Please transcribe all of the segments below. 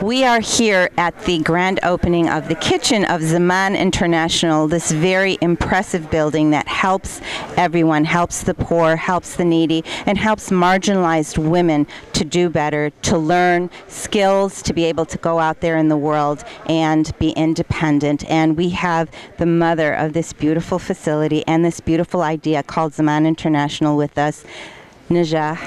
We are here at the grand opening of the kitchen of Zaman International, this very impressive building that helps everyone, helps the poor, helps the needy, and helps marginalized women to do better, to learn skills, to be able to go out there in the world and be independent. And we have the mother of this beautiful facility and this beautiful idea called Zaman International with us, Najah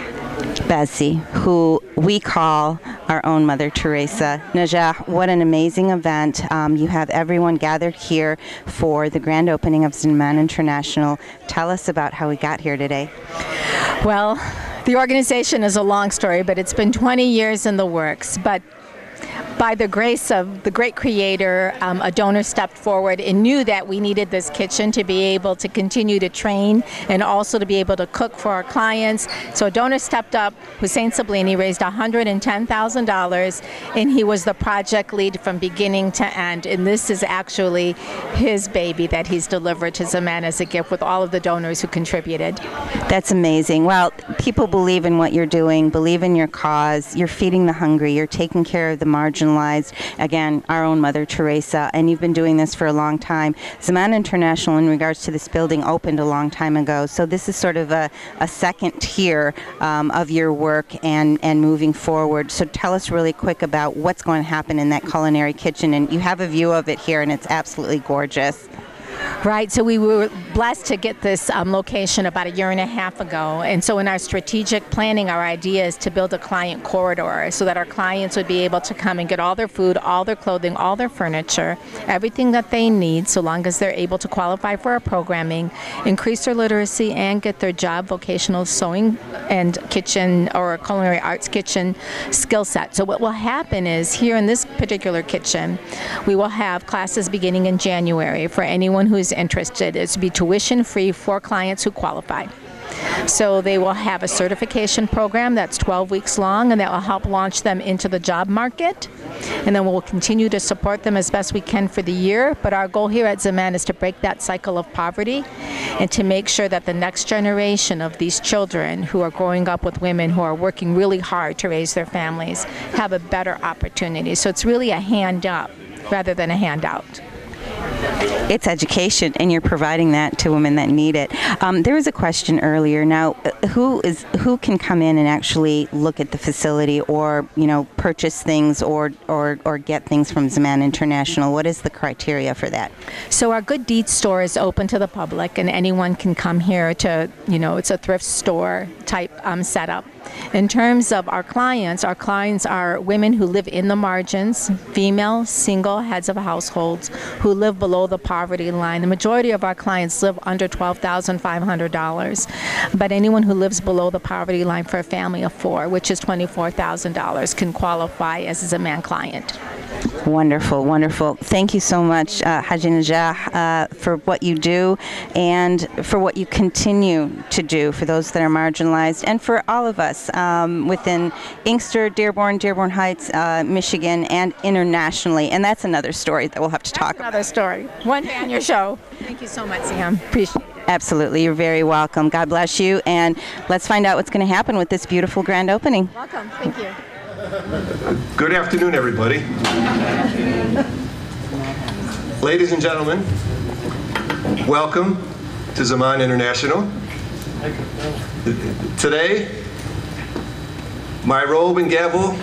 Bazzi, who we call our own Mother Teresa. Najah, what an amazing event. You have everyone gathered here for the grand opening of Zaman International. Tell us about how we got here today. Well, the organization is a long story, but it's been 20 years in the works. But by the grace of the great creator, a donor stepped forward and knew that we needed this kitchen to be able to continue to train and also to be able to cook for our clients. So a donor stepped up, Hussein Sablini, raised $110,000, and he was the project lead from beginning to end. And this is actually his baby that he's delivered to Zaman as a gift with all of the donors who contributed. That's amazing. Well, people believe in what you're doing, believe in your cause. You're feeding the hungry. You're taking care of the marginalized. Again, our own Mother Teresa, and you've been doing this for a long time. Zaman International, in regards to this building, opened a long time ago, so this is sort of a second tier of your work and moving forward. So tell us really quick about what's going to happen in that culinary kitchen, and you have a view of it here, and it's absolutely gorgeous. Right, so we were blessed to get this location about 1.5 years ago, and so in our strategic planning, our idea is to build a client corridor so that our clients would be able to come and get all their food, all their clothing, all their furniture, everything that they need, so long as they're able to qualify for our programming, increase their literacy, and get their job, vocational sewing and kitchen or culinary arts kitchen skill set. So what will happen is here in this particular kitchen, we will have classes beginning in January for anyone who is interested. It's to be tuition free for clients who qualify. So they will have a certification program that's 12 weeks long, and that will help launch them into the job market. And then we'll continue to support them as best we can for the year. But our goal here at Zaman is to break that cycle of poverty and to make sure that the next generation of these children who are growing up with women who are working really hard to raise their families have a better opportunity. So it's really a hand up rather than a handout. It's education, and you're providing that to women that need it. There was a question earlier. Now, who can come in and actually look at the facility, or purchase things, or get things from Zaman International? What is the criteria for that? So our Good Deeds store is open to the public, and anyone can come here to, it's a thrift store type setup. In terms of our clients are women who live in the margins, female, single heads of households who live below the poverty line. The majority of our clients live under $12,500, but anyone who lives below the poverty line for a family of 4, which is $24,000, can qualify as a Zaman client. Wonderful, wonderful. Thank you so much, Haji Najah, for what you do and for what you continue to do for those that are marginalized, and for all of us within Inkster, Dearborn Heights, Michigan, and internationally. And that's another story that we'll have to talk about. Another story. One day on your show. Thank you so much, Sam. Appreciate it. Absolutely. You're very welcome. God bless you. And let's find out what's going to happen with this beautiful grand opening. Welcome. Thank you. Good afternoon, everybody. Ladies and gentlemen, welcome to Zaman International. Today, my robe and gavel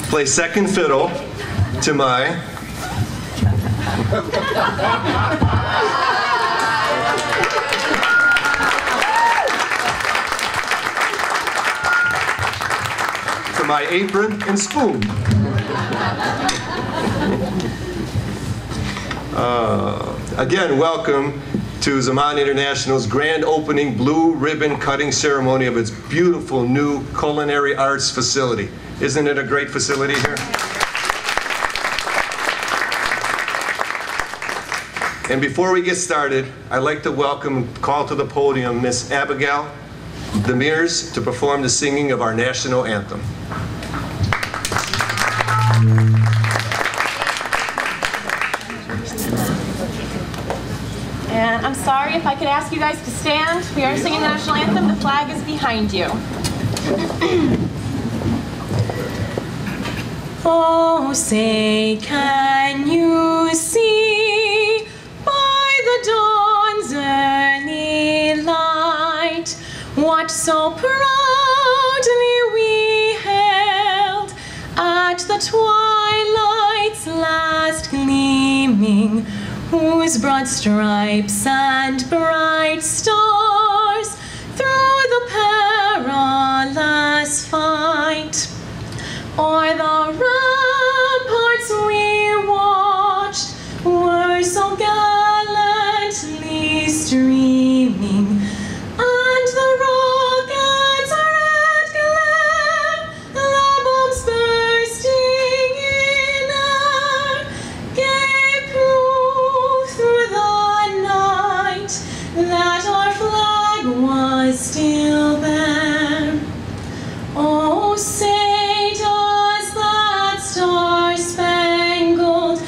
play second fiddle to my my apron and spoon. Again, welcome to Zaman International's grand opening blue ribbon cutting ceremony of its beautiful new culinary arts facility. Isn't it a great facility here? And before we get started, I'd like to call to the podium Miss Abigail Demirs to perform the singing of our national anthem. And I'm sorry, if I could ask you guys to stand. We are singing the national anthem. The flag is behind you. Oh, say, can you see by the dawn's early light what so proudly we hailed at the twilight's last gleaming, whose broad stripes and bright stars through the perilous fight o'er the ramparts we watched were so gallantly streaming, and the rockets' red glare, the bombs bursting in air, gave proof through the night that our flag was still there. Oh, say does that star-spangled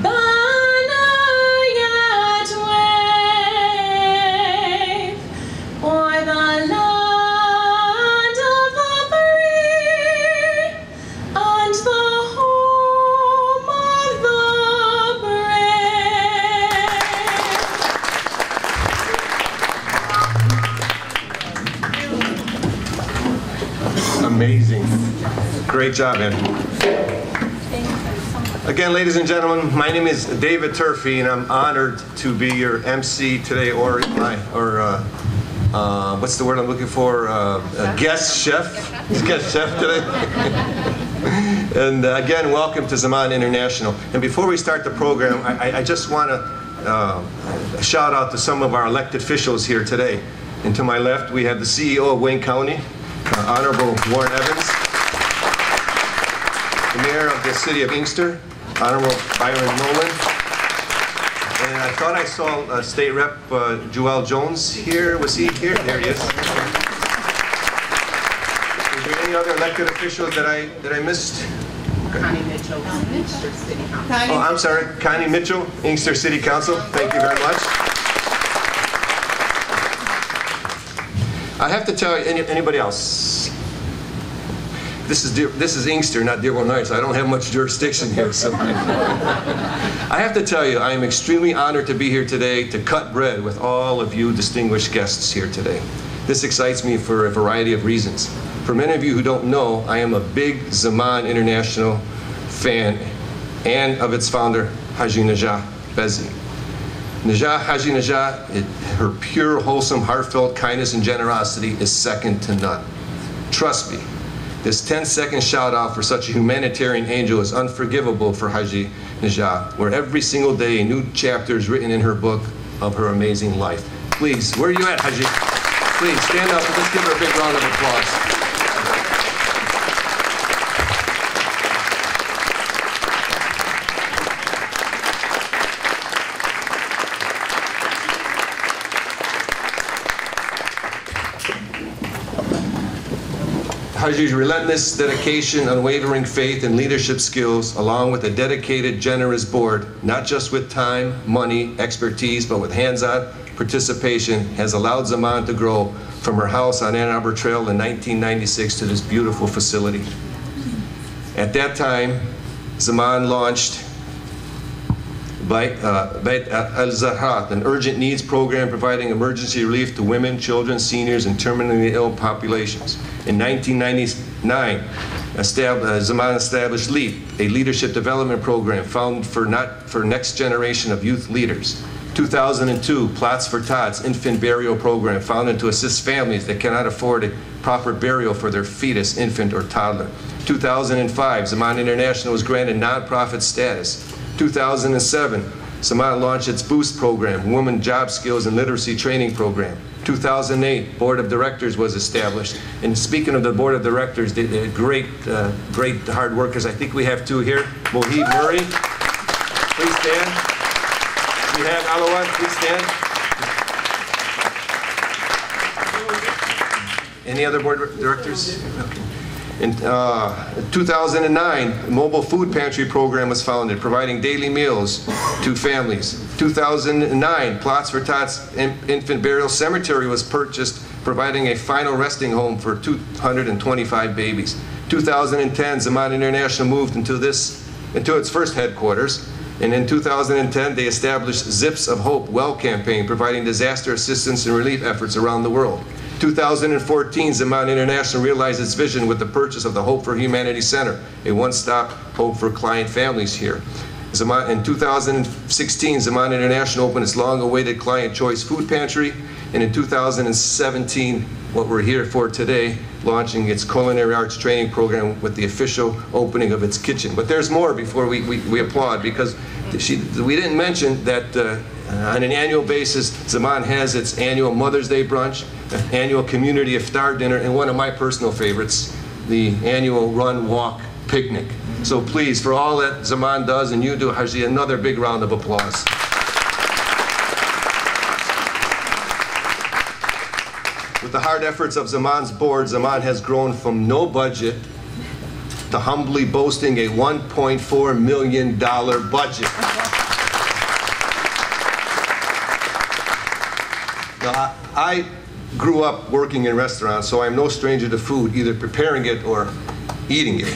banner yet wave o'er the land of the free and the home of the brave? Amazing. Great job, Ed. Again, ladies and gentlemen, my name is David Turfey, and I'm honored to be your MC today, or what's the word I'm looking for? Guest chef. Guest chef today. And again, welcome to Zaman International. And before we start the program, I just want to shout out to some of our elected officials here today. And to my left, we have the CEO of Wayne County, Honorable Warren Evans, the Mayor of the City of Inkster, Honorable Byron Nolan, and I thought I saw State Rep Joel Jones here. Was he here? There he is. Is there any other elected officials that I missed? Connie Mitchell, Inkster City Council. Oh, I'm sorry, Connie Mitchell, Inkster City Council. Thank you very much. I have to tell you, anybody else? This is Inkster, not Dearborn Heights. I don't have much jurisdiction here, so I have to tell you, I am extremely honored to be here today to cut bread with all of you distinguished guests here today. This excites me for a variety of reasons. For many of you who don't know, I am a big Zaman International fan and of its founder, Haji Najah Bezi. Haji Najah, her pure, wholesome, heartfelt kindness and generosity is second to none. Trust me, this 10-second shout out for such a humanitarian angel is unforgivable for Haji Najah, where every single day a new chapter is written in her book of her amazing life. Please, where are you at, Haji? Please stand up and let's give her a big round of applause. Haji's relentless dedication, unwavering faith, and leadership skills, along with a dedicated, generous board, not just with time, money, expertise, but with hands-on participation, has allowed Zaman to grow from her house on Ann Arbor Trail in 1996 to this beautiful facility. At that time, Zaman launched Bait al-Zahrat, an urgent needs program providing emergency relief to women, children, seniors, and terminally ill populations. In 1999, Zaman established LEAP, a leadership development program founded for next generation of youth leaders. 2002, Plots for Tots, infant burial program founded to assist families that cannot afford a proper burial for their fetus, infant, or toddler. 2005, Zaman International was granted nonprofit status. 2007, Zaman launched its Boost program, Women Job Skills and Literacy Training Program. 2008, Board of Directors was established. And speaking of the Board of Directors, they're great hard workers. I think we have two here. Mohib Murray, please stand. We have Alawan, please stand. Any other Board of Directors? Okay. In 2009, a mobile food pantry program was founded, providing daily meals to families. 2009, Plots for Tots infant burial cemetery was purchased, providing a final resting home for 225 babies. 2010, Zaman International moved into its first headquarters. And in 2010, they established Zips of Hope Well campaign, providing disaster assistance and relief efforts around the world. 2014, Zaman International realized its vision with the purchase of the Hope for Humanity Center, a one-stop hope for client families here. In 2016, Zaman International opened its long-awaited Client Choice Food Pantry, and in 2017, what we're here for today, launching its culinary arts training program with the official opening of its kitchen. But there's more before we applaud, because we didn't mention that on an annual basis, Zaman has its annual Mother's Day brunch, annual community iftar dinner, and one of my personal favorites, the annual run, walk, picnic. So please, for all that Zaman does and you do, Haji, another big round of applause. With the hard efforts of Zaman's board, Zaman has grown from no budget to humbly boasting a $1.4 million budget. Now, I grew up working in restaurants, so I'm no stranger to food, either preparing it or eating it.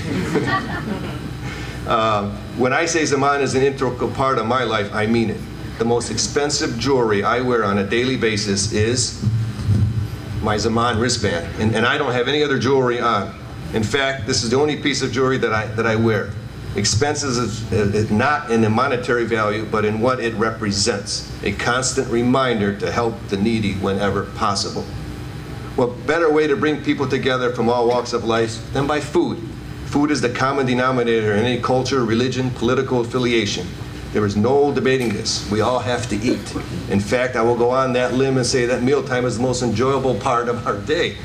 When I say Zaman is an integral part of my life, I mean it. The most expensive jewelry I wear on a daily basis is my Zaman wristband, and I don't have any other jewelry on. In fact, this is the only piece of jewelry that I wear. Expenses is not in the monetary value, but in what it represents. A constant reminder to help the needy whenever possible. What better way to bring people together from all walks of life than by food? Food is the common denominator in any culture, religion, political affiliation. There is no debating this. We all have to eat. In fact, I will go on that limb and say that mealtime is the most enjoyable part of our day.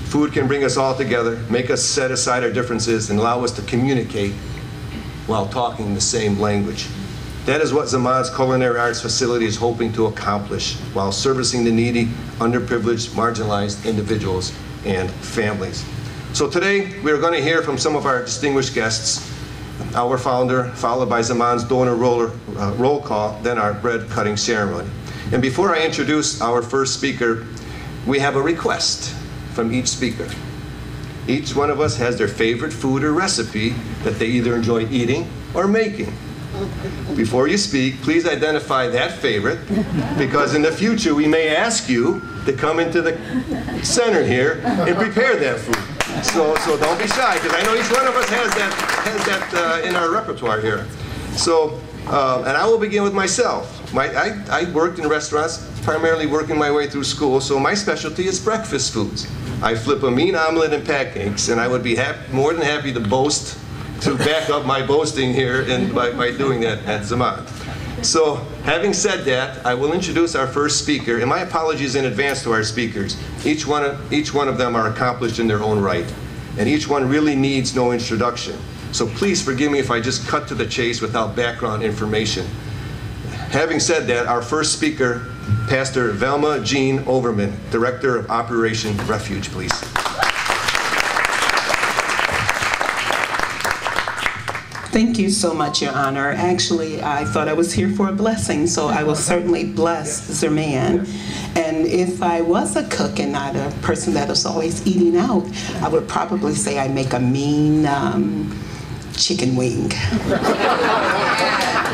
Food can bring us all together, make us set aside our differences, and allow us to communicate while talking the same language. That is what Zaman's Culinary Arts facility is hoping to accomplish while servicing the needy, underprivileged, marginalized individuals and families. So today, we are going to hear from some of our distinguished guests, our founder, followed by Zaman's donor roll call, then our bread cutting ceremony. And before I introduce our first speaker, we have a request from each speaker. Each one of us has their favorite food or recipe that they either enjoy eating or making. Before you speak, please identify that favorite, because in the future we may ask you to come into the center here and prepare that food. So don't be shy, because I know each one of us has that in our repertoire here. So, and I will begin with myself. I worked in restaurants, primarily working my way through school, so my specialty is breakfast foods. I flip a mean omelet and pancakes, and I would be more than happy to boast, to back up my boasting here by doing that at Zaman. So, having said that, I will introduce our first speaker, and my apologies in advance to our speakers. Each one of them are accomplished in their own right, and each one really needs no introduction. So please forgive me if I just cut to the chase without background information. Having said that, our first speaker, Pastor Velma Jean Overman, Director of Operation Refuge, please. Thank you so much, Your Honor. Actually, I thought I was here for a blessing, so I will certainly bless Zaman. And if I was a cook and not a person that is always eating out, I would probably say I make a mean chicken wing.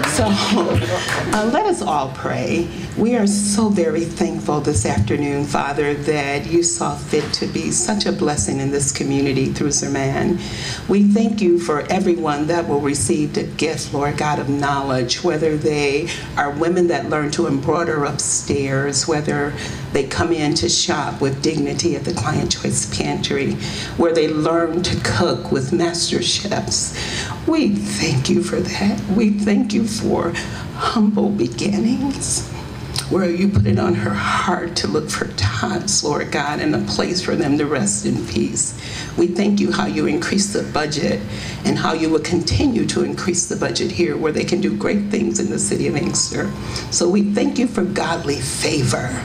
So let us all pray. We are so very thankful this afternoon, Father, that you saw fit to be such a blessing in this community through Zaman. We thank you for everyone that will receive the gift, Lord God, of knowledge, whether they are women that learn to embroider upstairs, whether they come in to shop with dignity at the Client Choice Pantry, where they learn to cook with master chefs. We thank you for that. We thank you for humble beginnings, where you put it on her heart to look for tots, Lord God, and a place for them to rest in peace. We thank you how you increase the budget and how you will continue to increase the budget here, where they can do great things in the city of Inkster. So we thank you for godly favor,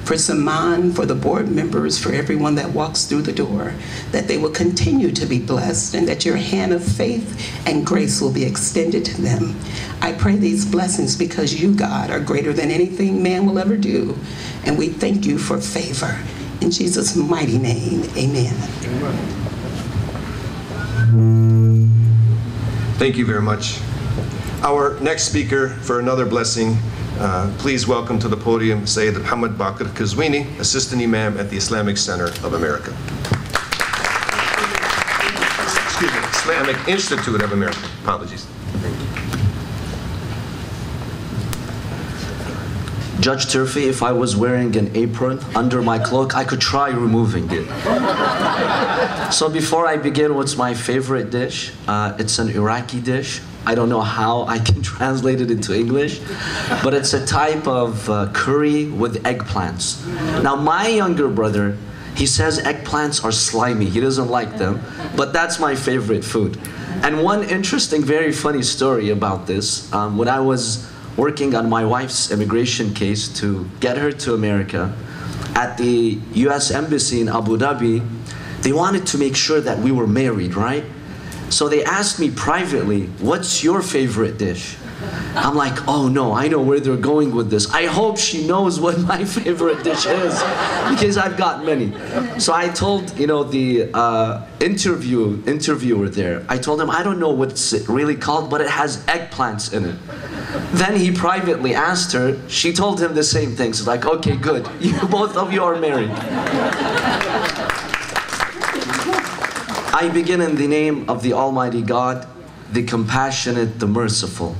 for Zaman, for the board members, for everyone that walks through the door, that they will continue to be blessed and that your hand of faith and grace will be extended to them. I pray these blessings because you, God, are greater than anything man will ever do, and we thank you for favor. In Jesus' mighty name, amen. Thank you very much. Our next speaker for another blessing, please welcome to the podium Sayyid Muhammad Bakr Kazwini, Assistant Imam at the Islamic Center of America. Excuse me, Islamic Institute of America. Apologies. Judge Turfi, if I was wearing an apron under my cloak, I could try removing it. So before I begin, what's my favorite dish? It's an Iraqi dish. I don't know how I can translate it into English, but it's a type of curry with eggplants. Now my younger brother, he says eggplants are slimy. He doesn't like them, but that's my favorite food. And one interesting, very funny story about this, when I was working on my wife's immigration case to get her to America, at the US Embassy in Abu Dhabi, they wanted to make sure that we were married, right? So they asked me privately, what's your favorite dish? I'm like, oh no, I know where they're going with this. I hope she knows what my favorite dish is, because I've got many. So I told, you know, the interviewer there, I told him, I don't know what's it really called, but it has eggplants in it. Then he privately asked her, she told him the same thing. So like, okay, good, both of you are married. I begin in the name of the Almighty God, the compassionate, the merciful,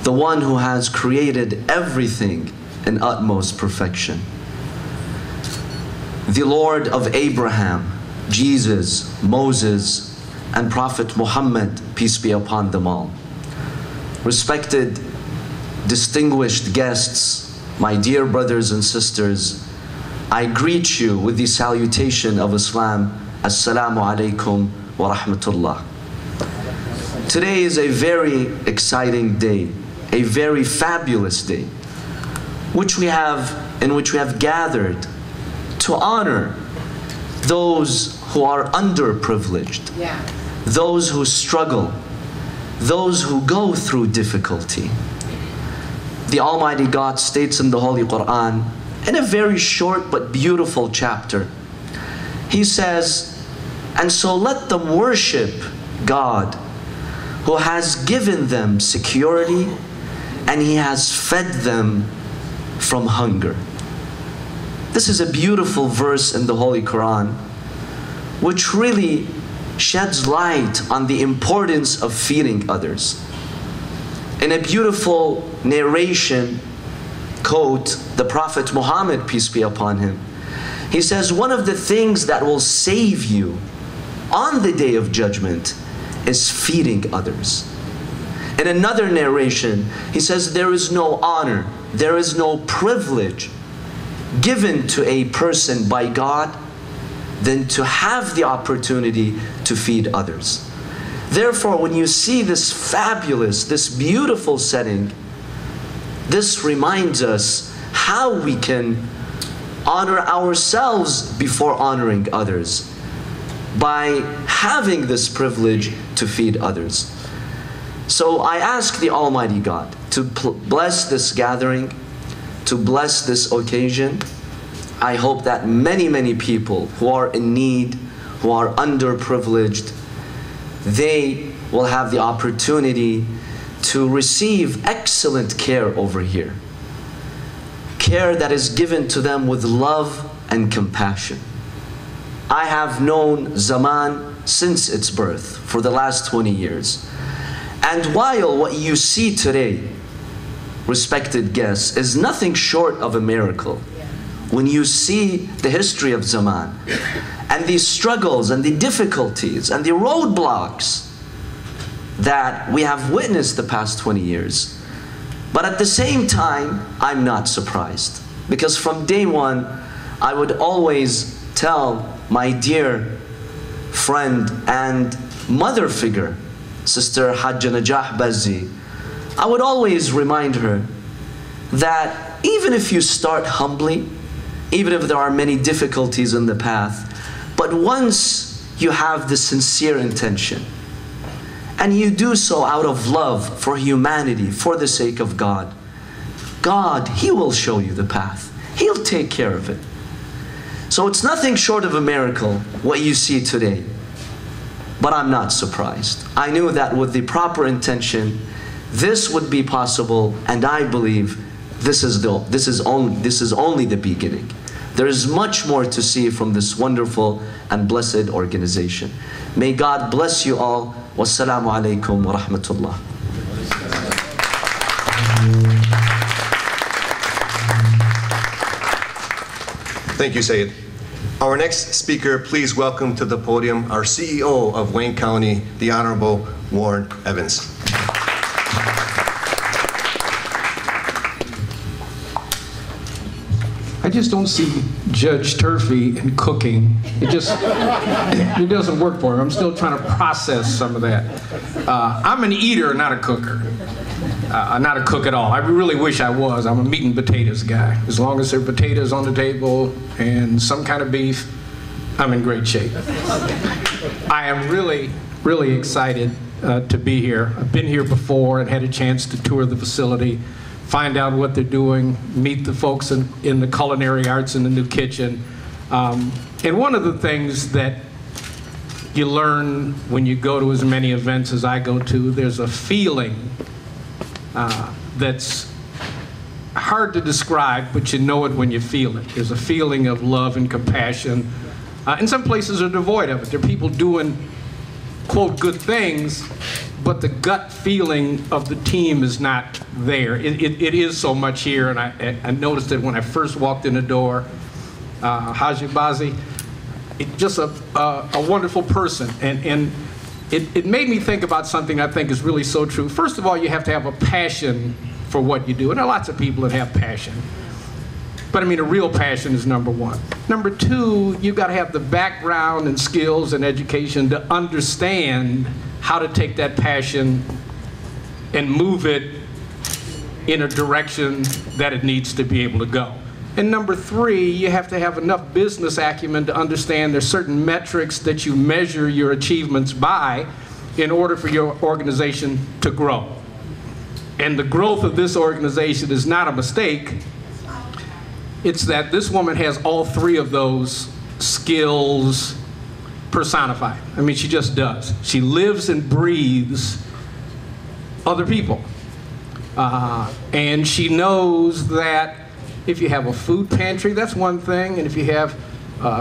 the one who has created everything in utmost perfection. The Lord of Abraham, Jesus, Moses, and Prophet Muhammad, peace be upon them all. Respected, distinguished guests, my dear brothers and sisters, I greet you with the salutation of Islam. Assalamu alaikum wa rahmatullah. Today is a very exciting day, a very fabulous day, in which we have gathered to honor those who are underprivileged, those who struggle, those who go through difficulty. The Almighty God states in the Holy Quran, in a very short but beautiful chapter, He says, and so let them worship God, who has given them security and He has fed them from hunger. This is a beautiful verse in the Holy Quran, which really sheds light on the importance of feeding others. In a beautiful narration quote, the Prophet Muhammad, peace be upon him, he says, one of the things that will save you on the day of judgment is feeding others. In another narration, he says, there is no honor, there is no privilege given to a person by God than to have the opportunity to feed others. Therefore, when you see this fabulous, this beautiful setting, this reminds us how we can honor ourselves before honoring others, by having this privilege to feed others. So I ask the Almighty God to bless this gathering, to bless this occasion. I hope that many, many people who are in need, who are underprivileged, they will have the opportunity to receive excellent care over here. Care that is given to them with love and compassion. I have known Zaman since its birth for the last 20 years. And while what you see today, respected guests, is nothing short of a miracle, when you see the history of Zaman and the struggles and the difficulties and the roadblocks that we have witnessed the past 20 years, but at the same time, I'm not surprised. Because from day one, I would always tell my dear friend and mother figure, Sister Hajja Najah Bazzi, I would always remind her that even if you start humbly, even if there are many difficulties in the path, but once you have the sincere intention, and you do so out of love for humanity, for the sake of God, God, He will show you the path. He'll take care of it. So it's nothing short of a miracle what you see today. but I'm not surprised. I knew that with the proper intention, this would be possible, and I believe this is only the beginning. There is much more to see from this wonderful and blessed organization. May God bless you all. Wassalamu alaikum wa rahmatullah. Thank you, Sayed. Our next speaker, please welcome to the podium our CEO of Wayne County, the Honorable Warren Evans. I just don't see Judge Turfy in cooking. It doesn't work for me. I'm still trying to process some of that. I'm an eater, not a cooker. Not a cook at all. I really wish I was. I'm a meat and potatoes guy. As long as there are potatoes on the table and some kind of beef, I'm in great shape. I am really, really excited to be here. I've been here before and had a chance to tour the facility, find out what they're doing, meet the folks in the culinary arts in the new kitchen. And one of the things that you learn when you go to as many events as I go to, there's a feeling that's hard to describe, but you know it when you feel it. There's a feeling of love and compassion. And some places are devoid of it. There are people doing, quote, good things, but the gut feeling of the team is not there. It is so much here, and I noticed it when I first walked in the door. Haji Bazi, just a wonderful person, and it made me think about something I think is really so true. First of all, you have to have a passion for what you do, and there are lots of people that have passion. But I mean, a real passion is number one. Number two, you've got to have the background and skills and education to understand how to take that passion and move it in a direction that it needs to be able to go. And number three, you have to have enough business acumen to understand there's certain metrics that you measure your achievements by in order for your organization to grow. And the growth of this organization is not a mistake. It's that this woman has all three of those skills personified. I mean, she just does. She lives and breathes other people. And she knows that if you have a food pantry, that's one thing, and if you have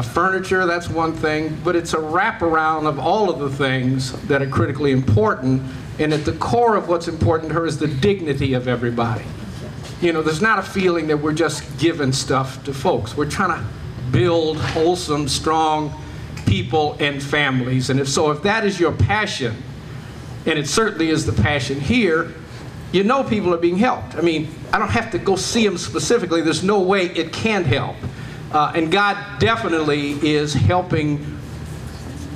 furniture, that's one thing, but it's a wraparound of all of the things that are critically important, and at the core of what's important to her is the dignity of everybody. You know, there's not a feeling that we're just giving stuff to folks. We're trying to build wholesome, strong people and families, and if that is your passion, and it certainly is the passion here, you know people are being helped. I mean, I don't have to go see them specifically. There's no way it can't help. And God definitely is helping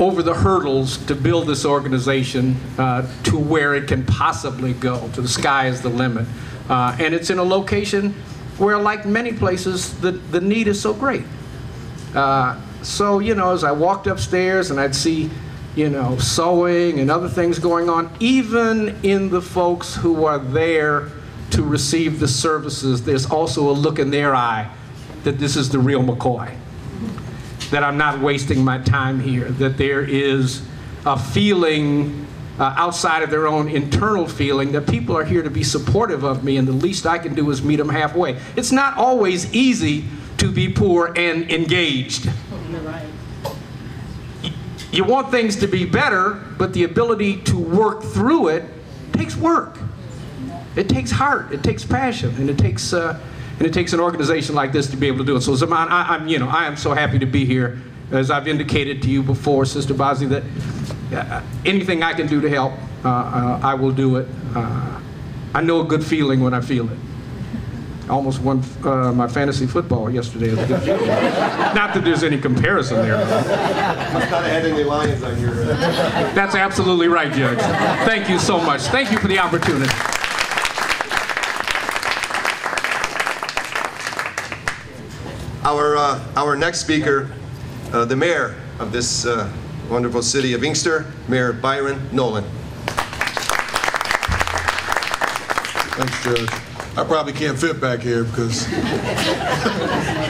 over the hurdles to build this organization to where it can possibly go, to the sky is the limit. And it's in a location where, like many places, the need is so great. So, you know, as I walked upstairs and I'd see, you know, sewing and other things going on, even in the folks who are there to receive the services, there's also a look in their eye that this is the real McCoy, that I'm not wasting my time here, that there is a feeling outside of their own internal feeling that people are here to be supportive of me, and the least I can do is meet them halfway. It's not always easy to be poor and engaged. You're right. You want things to be better, but the ability to work through it takes work. It takes heart, it takes passion, and it takes an organization like this to be able to do it. So Zaman, I am so happy to be here. As I've indicated to you before, Sister Bazi, that anything I can do to help, I will do it. I know a good feeling when I feel it. I almost won my fantasy football yesterday. Not that there's any comparison there. Must not have had any lions on your... That's absolutely right, Judge. Thank you so much. Thank you for the opportunity. Our next speaker, the mayor of this wonderful city of Inkster, Mayor Byron Nolan. Thanks, Judge. I probably can't fit back here because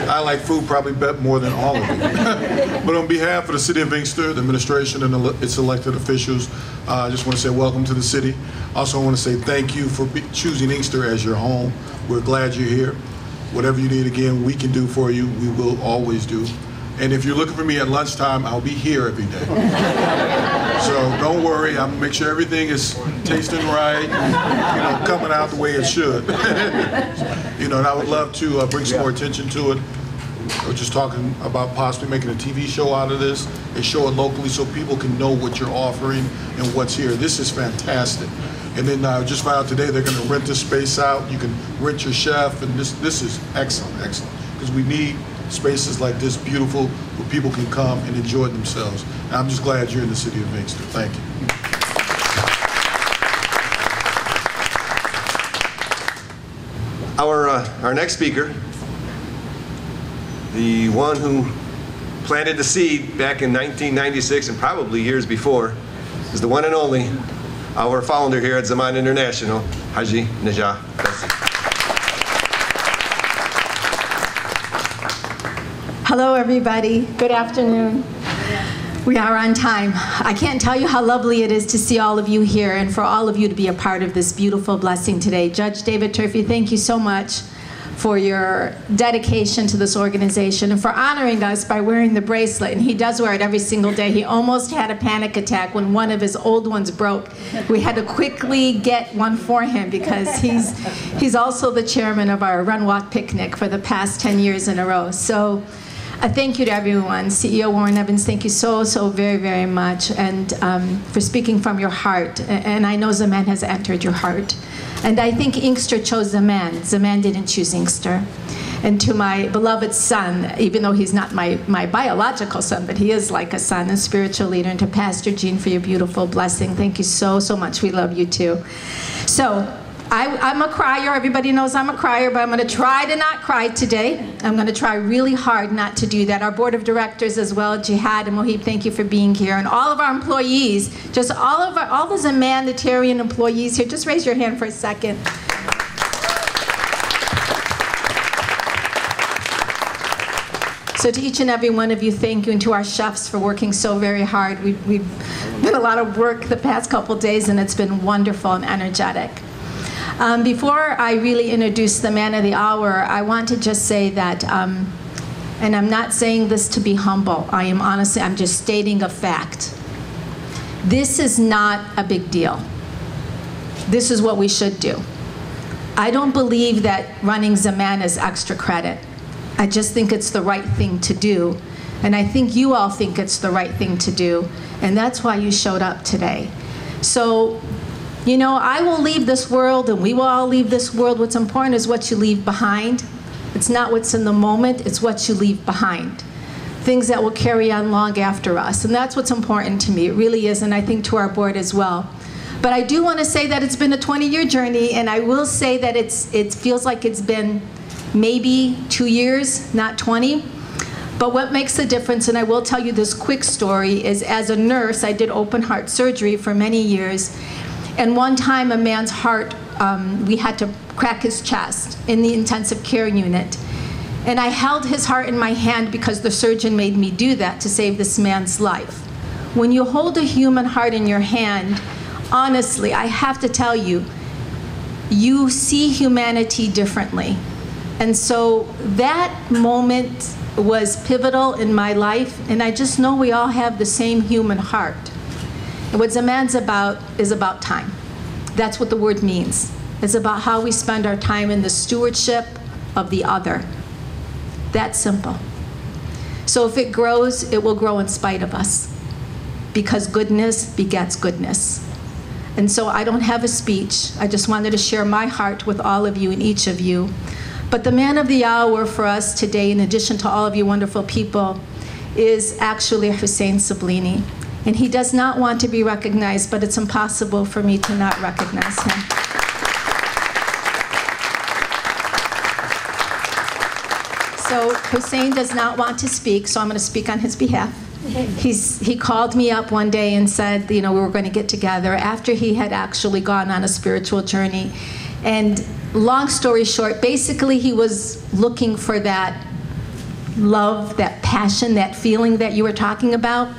I like food probably more than all of you. But on behalf of the City of Inkster, the administration, and its elected officials, I just want to say welcome to the city. Also want to say thank you for choosing Inkster as your home. We're glad you're here. Whatever you need, again, we can do for you. We will always do. And if you're looking for me at lunchtime, I'll be here every day. So don't worry, I'll make sure everything is tasting right, coming out the way it should. And I would love to bring some more attention to it. We're just talking about possibly making a TV show out of this and show it locally so people can know what you're offering and what's here. This is fantastic. And then just found out today they're going to rent this space out. You can rent your chef, and this is excellent, because we need spaces like this, beautiful, where people can come and enjoy themselves. And I'm just glad you're in the city of Inkster. Thank you. Our next speaker, the one who planted the seed back in 1996 and probably years before, is the one and only, our founder here at Zaman International, Haji Najah. Hello, everybody. Good afternoon. We are on time. I can't tell you how lovely it is to see all of you here and for all of you to be a part of this beautiful blessing today. Judge David Turfey, thank you so much for your dedication to this organization and for honoring us by wearing the bracelet. And he does wear it every single day. He almost had a panic attack when one of his old ones broke. We had to quickly get one for him because he's also the chairman of our Run Walk Picnic for the past 10 years in a row. So a thank you to everyone. CEO Warren Evans, thank you so very, very much, and for speaking from your heart. And I know Zaman has entered your heart. And I think Inkster chose Zaman. Zaman didn't choose Inkster. And to my beloved son, even though he's not my biological son, but he is like a son, a spiritual leader, and to Pastor Jean for your beautiful blessing. Thank you so much. We love you too. So, I'm a crier. Everybody knows I'm a crier, but I'm going to try to not cry today. I'm going to try really hard not to do that. Our board of directors as well, Jihad and Mohib, thank you for being here. And all of our employees, just all the Zamanitarian employees here, just raise your hand for a second. So to each and every one of you, thank you, and to our chefs for working so very hard. We've been a lot of work the past couple days, and it's been wonderful and energetic. Before I really introduce the man of the hour, I want to just say that, and I'm not saying this to be humble, I'm just stating a fact. This is not a big deal. This is what we should do. I don't believe that running Zaman is extra credit. I just think it's the right thing to do. And I think you all think it's the right thing to do. And that's why you showed up today. So, I will leave this world, and we will all leave this world. What's important is what you leave behind. It's not what's in the moment, it's what you leave behind. Things that will carry on long after us. And that's what's important to me. It really is, and I think to our board as well. But I do want to say that it's been a 20-year journey, and I will say that it feels like it's been maybe 2 years, not 20. But what makes the difference, and I will tell you this quick story, is as a nurse, I did open heart surgery for many years. And one time a man's heart, we had to crack his chest in the intensive care unit. And I held his heart in my hand because the surgeon made me do that to save this man's life. When you hold a human heart in your hand, honestly, I have to tell you, you see humanity differently. And so that moment was pivotal in my life, and I just know we all have the same human heart. And what Zaman's about is about time. That's what the word means. It's about how we spend our time in the stewardship of the other. That's simple. So if it grows, it will grow in spite of us, because goodness begets goodness. And so I don't have a speech. I just wanted to share my heart with all of you and each of you. But the man of the hour for us today, in addition to all of you wonderful people, is actually Hussein Sablini. And he does not want to be recognized, but it's impossible for me to not recognize him. So Hussein does not want to speak, so I'm going to speak on his behalf. He called me up one day and said, we were going to get together after he had actually gone on a spiritual journey. And long story short, basically he was looking for that love, that passion, that feeling that you were talking about.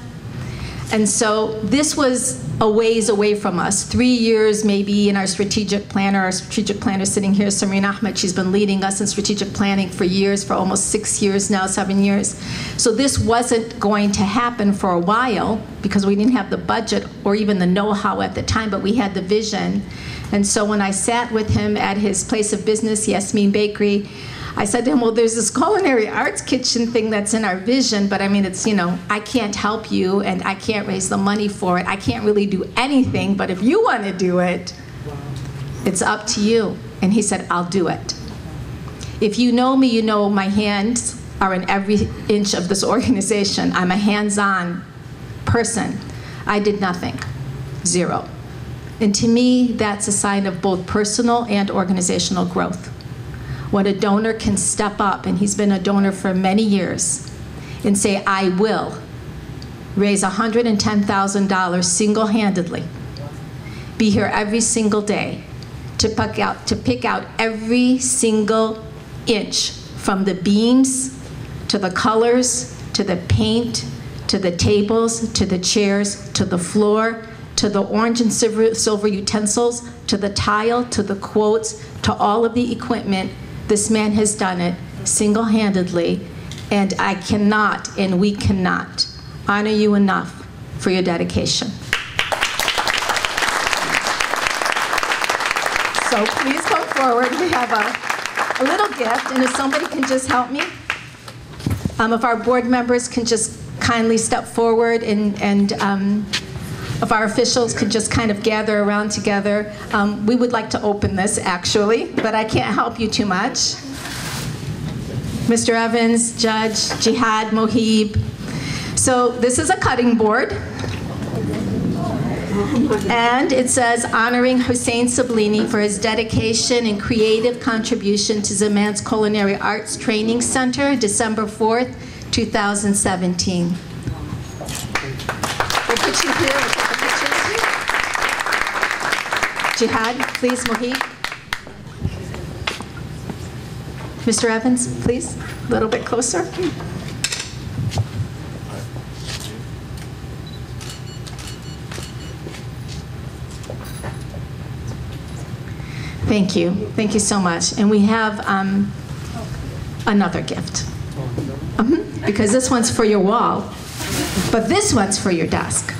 And so this was a ways away from us. 3 years maybe in our strategic planner sitting here, Samreen Ahmed, she's been leading us in strategic planning for years, for almost 6 years now, 7 years. So this wasn't going to happen for a while because we didn't have the budget or even the know-how at the time, but we had the vision. And so when I sat with him at his place of business, Yasmin Bakery, I said to him, well, there's this culinary arts kitchen thing that's in our vision, but I mean, it's, you know, I can't help you and I can't raise the money for it. I can't really do anything, but if you want to do it, it's up to you. And he said, I'll do it. If you know me, you know my hands are in every inch of this organization. I'm a hands-on person. I did nothing, zero. And to me, that's a sign of both personal and organizational growth. When a donor can step up, and he's been a donor for many years, and say, I will raise $110,000 single-handedly, be here every single day to pick out every single inch, from the beams, to the colors, to the paint, to the tables, to the chairs, to the floor, to the orange and silver utensils, to the tile, to the quotes, to all of the equipment. This man has done it single-handedly, and I cannot, and we cannot, honor you enough for your dedication. So please come forward. We have a little gift, and if somebody can just help me, if our board members can just kindly step forward, and if our officials could just kind of gather around together. We would like to open this, actually, but I can't help you too much. Mr. Evans, Judge, Jihad, Mohib. So this is a cutting board. And it says, honoring Hussein Sablini for his dedication and creative contribution to Zaman's Culinary Arts Training Center, December 4th, 2017. We'll put you here. Jihad, please, Mohib. Mr. Evans, please, a little bit closer. Thank you. Thank you so much. And we have another gift. Because this one's for your wall, but this one's for your desk.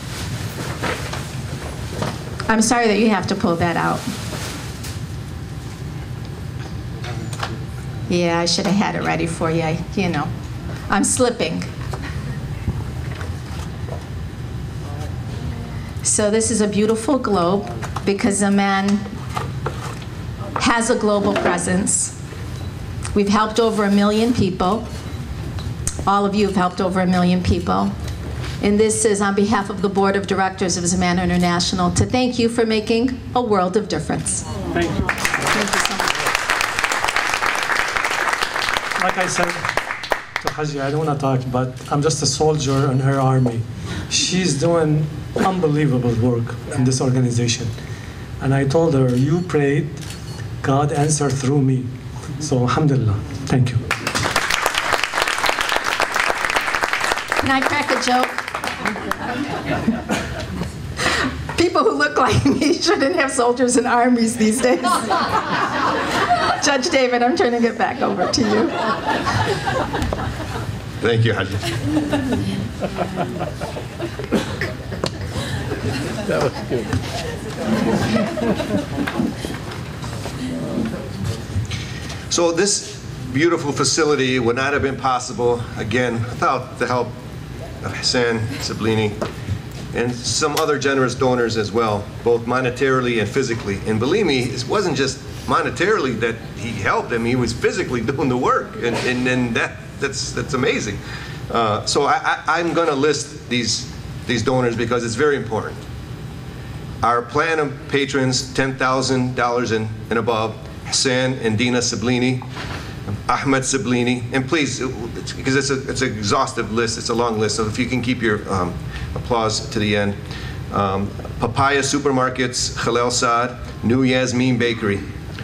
I'm sorry that you have to pull that out. Yeah, I should have had it ready for you. You know, I'm slipping. So this is a beautiful globe because Zaman has a global presence. We've helped over 1 million people. All of you have helped over 1 million people. And this is on behalf of the Board of Directors of Zaman International to thank you for making a world of difference. Thank you. Thank you so much. Like I said to Haji, I don't want to talk, but I'm just a soldier in her army. She's doing unbelievable work in this organization. And I told her, you prayed, God answered through me. So alhamdulillah, thank you. Can I crack a joke? People who look like me shouldn't have soldiers in armies these days. Judge David, I'm turning it back over to you. Thank you, Haji. That was good. So this beautiful facility would not have been possible, again, without the help of Hussein Sablini and some other generous donors as well, both monetarily and physically. And believe me, it wasn't just monetarily that he helped him, he was physically doing the work, and that's amazing. So I'm gonna list these donors because it's very important. Our platinum patrons, $10,000 and above, Hussein and Dina Sablini, Ahmed Sablini, and please, because it's an exhaustive list, it's a long list, so if you can keep your applause to the end. Papaya Supermarkets, Khalil Saad, New Yasmin Bakery,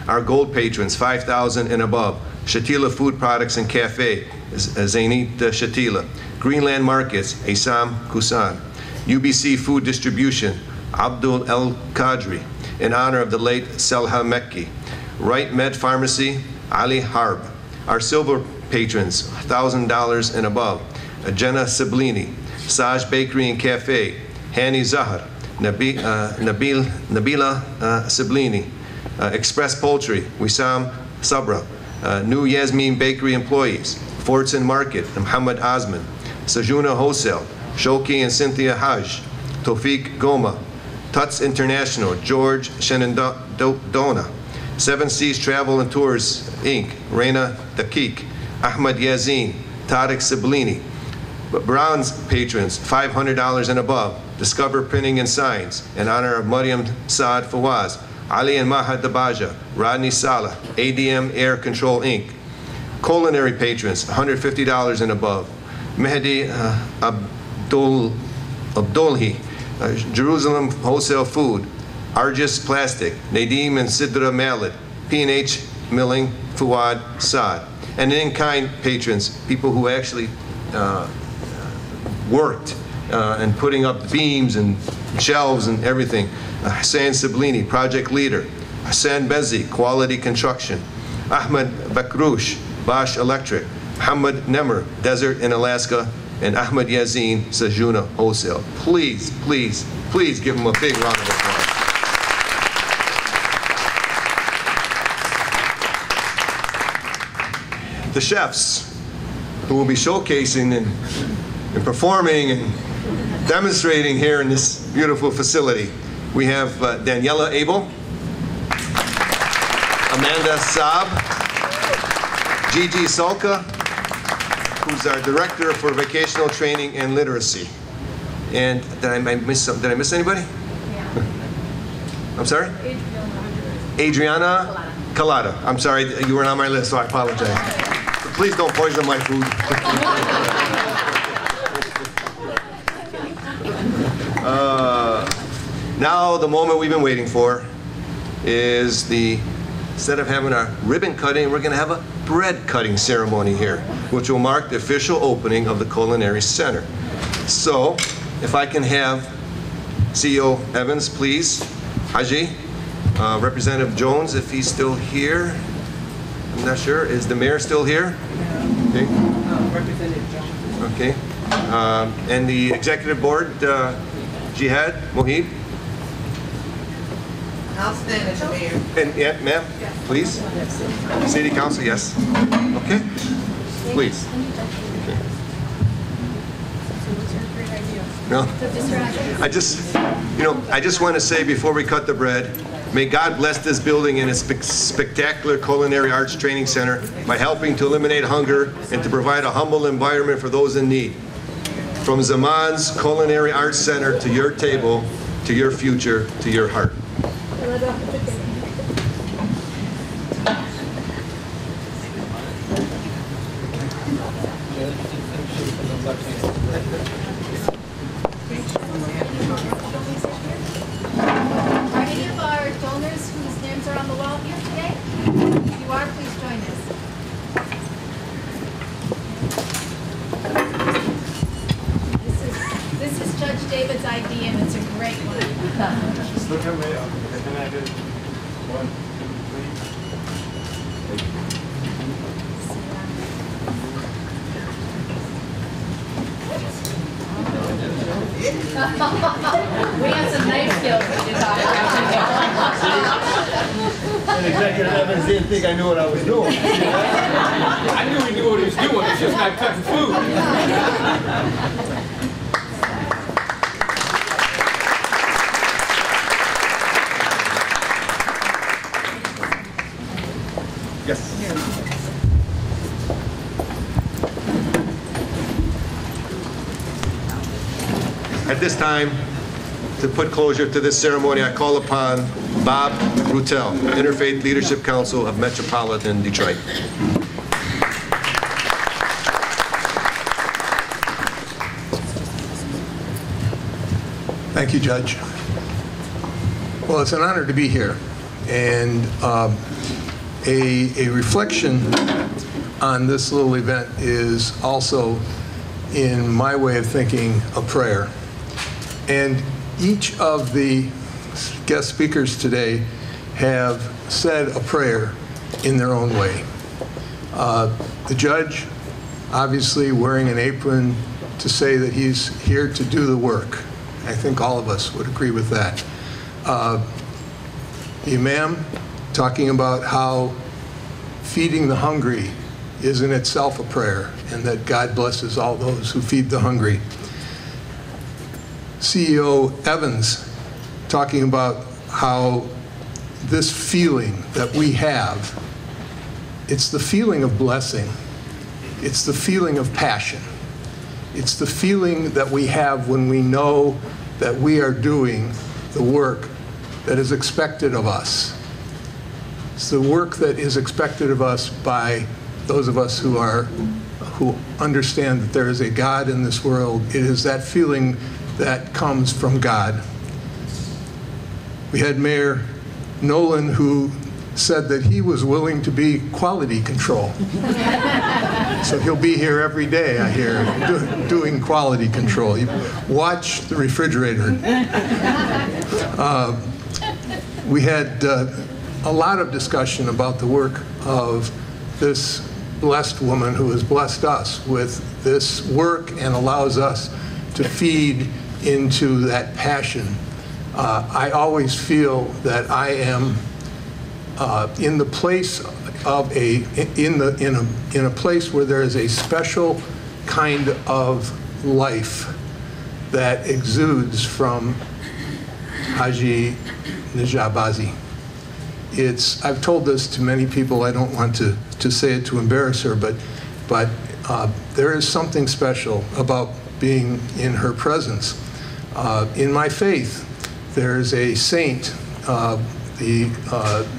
Our gold patrons, 5,000 and above. Shatila Food Products and Cafe, Zainit Shatila. Greenland Markets, Isam Kusan. UBC Food Distribution, Abdul El Qadri, in honor of the late Selha Mekki. Right Med Pharmacy, Ali Harb. Our silver patrons, $1,000 and above. Jenna Siblini. Saj Bakery and Cafe, Hani Zahar. Nabila Siblini. Express Poultry, Wissam Sabra. New Yasmin Bakery employees, Fortson Market, Muhammad Osman. Sajuna Wholesale, Shoki and Cynthia Haj. Tofik Goma. Tuts International, George Shenandoah. Seven Seas Travel and Tours, Inc., Reina Dakik. Ahmad Yazin, Tariq Siblini. Bronze patrons, $500 and above. Discover Printing and Signs, in honor of Mariam Saad Fawaz. Ali and Mahad Dabaja, Rodney Salah, ADM Air Control Inc. Culinary patrons, $150 and above. Mehdi Abdulhi, Jerusalem Wholesale Food, Argis Plastic, Nadim and Sidra Malid, P&H Milling, Fuad Saad. And in-kind patrons, people who actually worked and putting up beams and shelves and everything. Hassan Siblini, Project Leader. Hassan Bezi, Quality Construction. Ahmed Bakrouche, Bosch Electric. Muhammad Nemer, Desert in Alaska. And Ahmed Yazin, Sajuna Wholesale. Please, please, please give them a big round of applause. The chefs who will be showcasing and performing and demonstrating here in this beautiful facility. We have Daniela Abel, Amanda Saab, Gigi Solka, who's our Director for Vocational Training and Literacy. And did I miss anybody? Yeah. I'm sorry? Adriana Collada. I'm sorry, you weren't on my list, so I apologize. But please don't poison my food. Now the moment we've been waiting for is instead of having our ribbon cutting, we're going to have a bread cutting ceremony here, which will mark the official opening of the Culinary Center. So, if I can have CEO Evans, please, Haji, Representative Jones, if he's still here. I'm not sure. Is the mayor still here? Okay. Representative Jones. Okay. And the executive board, Jihad Mohib. I'll stand as the mayor. And yeah, ma'am, please. City Council, yes. Okay. Please. Okay. No. I just want to say before we cut the bread, may God bless this building and its spectacular Culinary Arts Training Center by helping to eliminate hunger and to provide a humble environment for those in need. From Zaman's Culinary Arts Center to your table, to your future, to your heart. Are any of our donors whose names are on the wall here today? If you are, please join us. This is Judge David's ID, and it's a great one. Just look at me. Can I get one, please? We have some knife skills we can talk about. And Executive Evans didn't think I knew what I was doing. I knew he knew what he was doing. It's just not cutting food. Yes. At this time, to put closure to this ceremony, I call upon Bob Rutel, Interfaith Leadership Council of Metropolitan Detroit. Thank you, Judge. Well, it's an honor to be here. And a reflection on this little event is also, in my way of thinking, a prayer. And each of the guest speakers today have said a prayer in their own way. The judge, obviously wearing an apron to say that he's here to do the work. I think all of us would agree with that. The imam talking about how feeding the hungry is in itself a prayer, and that God blesses all those who feed the hungry. CEO Evans talking about how this feeling that we have, it's the feeling of blessing. It's the feeling of passion. It's the feeling that we have when we know that we are doing the work that is expected of us. It's the work that is expected of us by those of us who understand that there is a God in this world. It is that feeling that comes from God. We had Mayor Nolan, who said that he was willing to be quality control. So he'll be here every day, I hear, doing quality control. You watch the refrigerator. We had a lot of discussion about the work of this blessed woman who has blessed us with this work and allows us to feed into that passion. I always feel that I am in the place of in a place where there is a special kind of life that exudes from Haji Nijabazi. I've told this to many people. I don't want to say it to embarrass her, but there is something special about being in her presence. In my faith, there's a saint,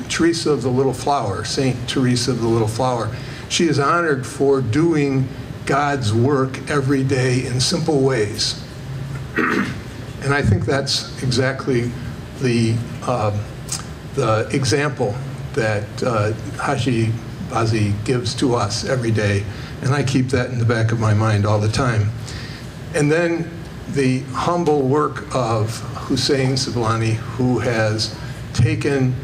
Teresa of the Little Flower, Saint Teresa of the Little Flower. She is honored for doing God's work every day in simple ways. And I think that's exactly the example that Haji Bazi gives to us every day. And I keep that in the back of my mind all the time. And then the humble work of Hussein Siblani, who has taken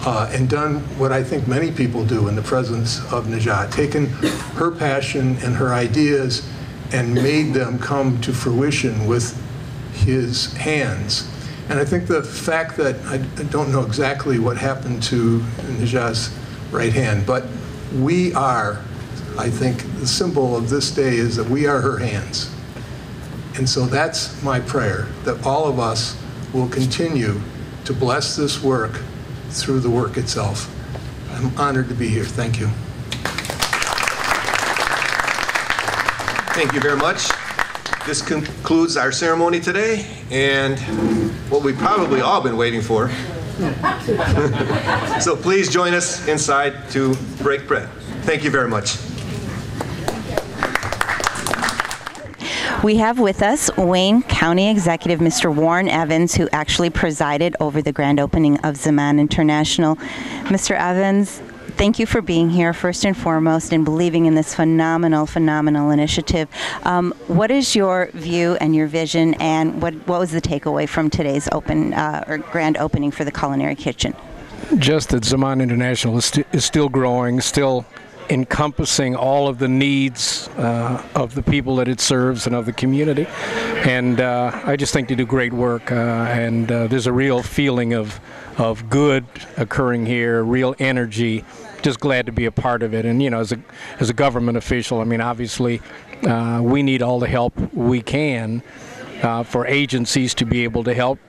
and done what I think many people do in the presence of Najat, taken her passion and her ideas and made them come to fruition with his hands. And I think the fact that I don't know exactly what happened to Najat's right hand, but we are, I think the symbol of this day is that we are her hands. And so that's my prayer, that all of us will continue to bless this work through the work itself. I'm honored to be here. Thank you. Thank you very much. This concludes our ceremony today, and what we've probably all been waiting for. So please join us inside to break bread. Thank you very much. We have with us Wayne County Executive Mr. Warren Evans, who actually presided over the grand opening of Zaman International. Mr. Evans, thank you for being here, first and foremost, and believing in this phenomenal initiative. What is your view and your vision, and what was the takeaway from today's grand opening for the Culinary Kitchen? Just that Zaman International is still growing, still encompassing all of the needs of the people that it serves and of the community. And I just think they do great work, and there's a real feeling of good occurring here, real energy. Just glad to be a part of it. And you know, as a government official, I mean, obviously we need all the help we can for agencies to be able to help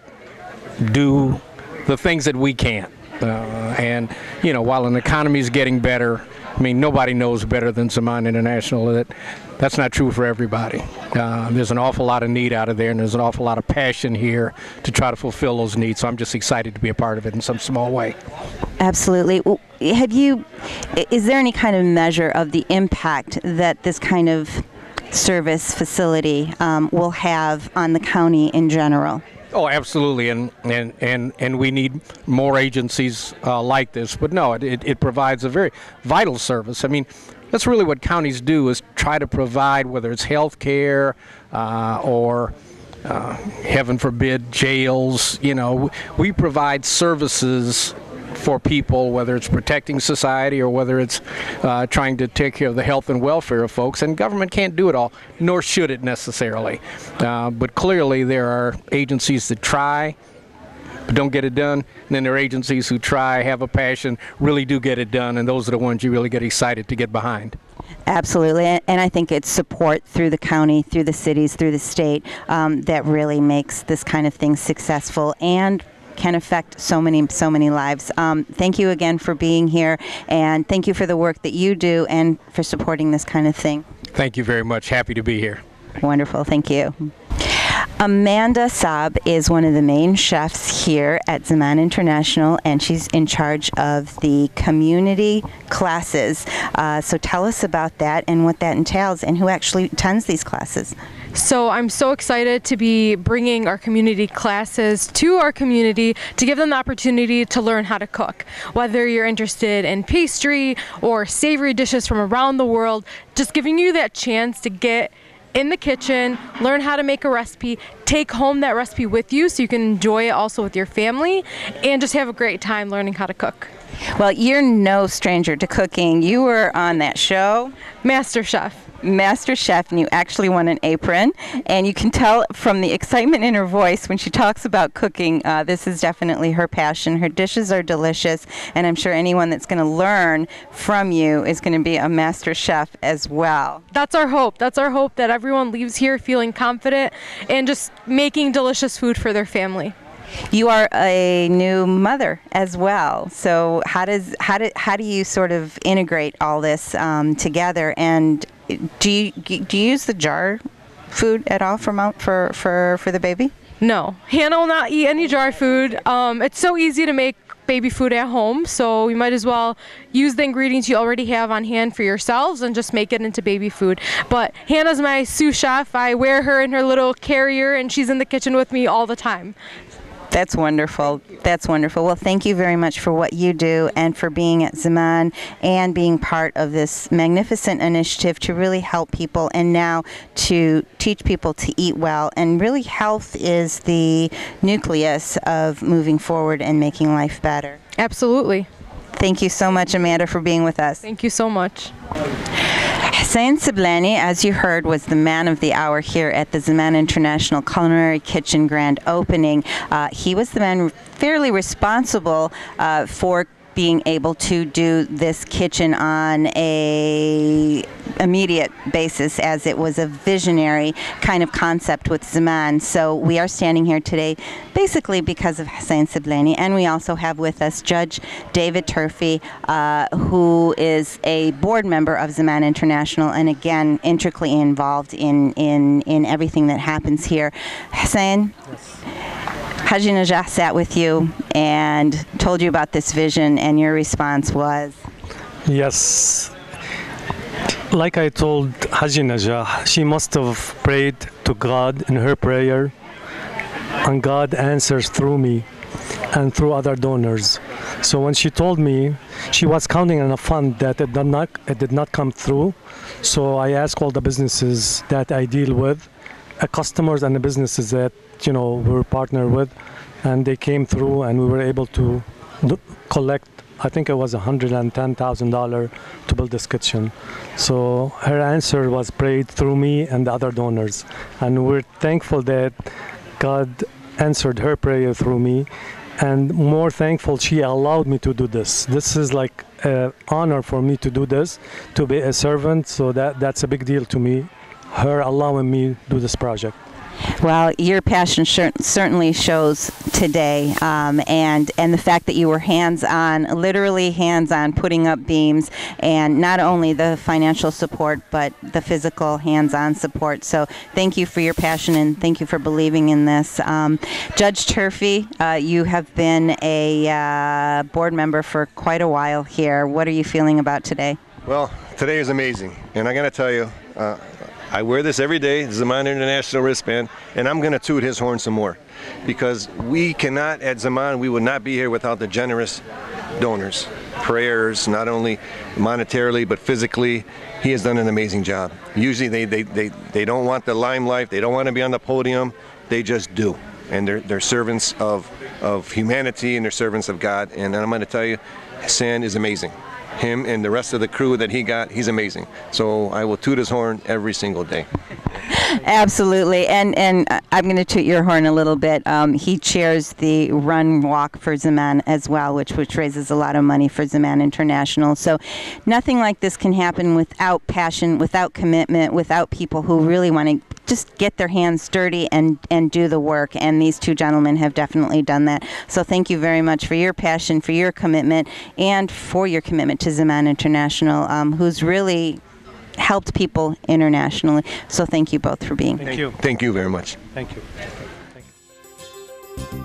do the things that we can't. And you know, while an economy is getting better, I mean, nobody knows better than Zaman International that that's not true for everybody. There's an awful lot of need out of there, and there's an awful lot of passion here to try to fulfill those needs. So I'm just excited to be a part of it in some small way. Absolutely. Is there any kind of measure of the impact that this kind of service facility will have on the county in general? Oh, absolutely, and we need more agencies like this. But no, it provides a very vital service. I mean, that's really what counties do, is try to provide, whether it's health care or heaven forbid, jails. You know, we provide services for people, whether it's protecting society or whether it's trying to take care of the health and welfare of folks. And government can't do it all, nor should it necessarily. But clearly there are agencies that try but don't get it done. And then there are agencies who try, have a passion, really do get it done, and those are the ones you really get excited to get behind. Absolutely, and I think it's support through the county, through the cities, through the state that really makes this kind of thing successful and can affect so many lives. Thank you again for being here, and thank you for the work that you do and for supporting this kind of thing. Thank you very much. Happy to be here. Wonderful. Thank you. Amanda Saab is one of the main chefs here at Zaman International, and she's in charge of the community classes. So tell us about that and what that entails and who actually attends these classes. So I'm so excited to be bringing our community classes to our community to give them the opportunity to learn how to cook. Whether you're interested in pastry or savory dishes from around the world, just giving you that chance to get in the kitchen, learn how to make a recipe, take home that recipe with you so you can enjoy it also with your family, and just have a great time learning how to cook. Well, you're no stranger to cooking. You were on that show, Master Chef, and you actually won an apron, and you can tell from the excitement in her voice when she talks about cooking, this is definitely her passion. Her dishes are delicious, and I'm sure anyone that's going to learn from you is going to be a master chef as well. That's our hope. That's our hope, that everyone leaves here feeling confident and just making delicious food for their family. You are a new mother as well, so how do you sort of integrate all this together? And do you use the jar food at all for the baby? No, Hannah will not eat any jar food. It's so easy to make baby food at home, so you might as well use the ingredients you already have on hand for yourselves and just make it into baby food. But Hannah's my sous chef. I wear her in her little carrier, and she's in the kitchen with me all the time. That's wonderful. That's wonderful. Well, thank you very much for what you do and for being at Zaman and being part of this magnificent initiative to really help people and now to teach people to eat well. And really, health is the nucleus of moving forward and making life better. Absolutely. Thank you so much, Amanda, for being with us. Thank you so much. Hussein Siblani, as you heard, was the man of the hour here at the Zaman International Culinary Kitchen grand opening. He was the man fairly responsible for being able to do this kitchen on a immediate basis, as it was a visionary kind of concept with Zaman. So we are standing here today basically because of Hussein Siblani, and we also have with us Judge David Turfy, who is a board member of Zaman International and again intricately involved in everything that happens here. Hussein? Yes. Haji Najah sat with you and told you about this vision, and your response was? Yes. Like I told Haji Najah, she must have prayed to God in her prayer, and God answers through me and through other donors. So when she told me, she was counting on a fund that it did not come through. So I asked all the businesses that I deal with, customers and the businesses that we're partnered with, and they came through, and we were able to collect, I think it was $110,000 to build this kitchen. So her answer was prayed through me and the other donors, and we're thankful that God answered her prayer through me, and more thankful she allowed me to do this. This is like an honor for me to do this, to be a servant, so that's a big deal to me, her allowing me to do this project. Well, your passion certainly shows today, and the fact that you were hands-on, literally hands-on, putting up beams, and not only the financial support, but the physical hands-on support. So thank you for your passion, and thank you for believing in this. Judge Turfy, you have been a board member for quite a while here. What are you feeling about today? Well, today is amazing, and I got to tell you, I wear this every day, Zaman International wristband, and I'm going to toot his horn some more, because we cannot, at Zaman, we would not be here without the generous donors. Prayers, not only monetarily but physically. He has done an amazing job. Usually they don't want the limelight, they don't want to be on the podium, they just do. And they're servants of humanity, and they're servants of God. And I'm going to tell you, Hassan is amazing. Him and the rest of the crew that he got, he's amazing. So I will toot his horn every single day. Absolutely, and I'm going to toot your horn a little bit. He chairs the Run Walk for Zaman as well, which raises a lot of money for Zaman International. So nothing like this can happen without passion, without commitment, without people who really want to just get their hands dirty and do the work. And these two gentlemen have definitely done that. So thank you very much for your passion, for your commitment, and for your commitment to Zaman International, who's really helped people internationally. So thank you both for being here. Thank you. Thank you very much. Thank you. Thank you.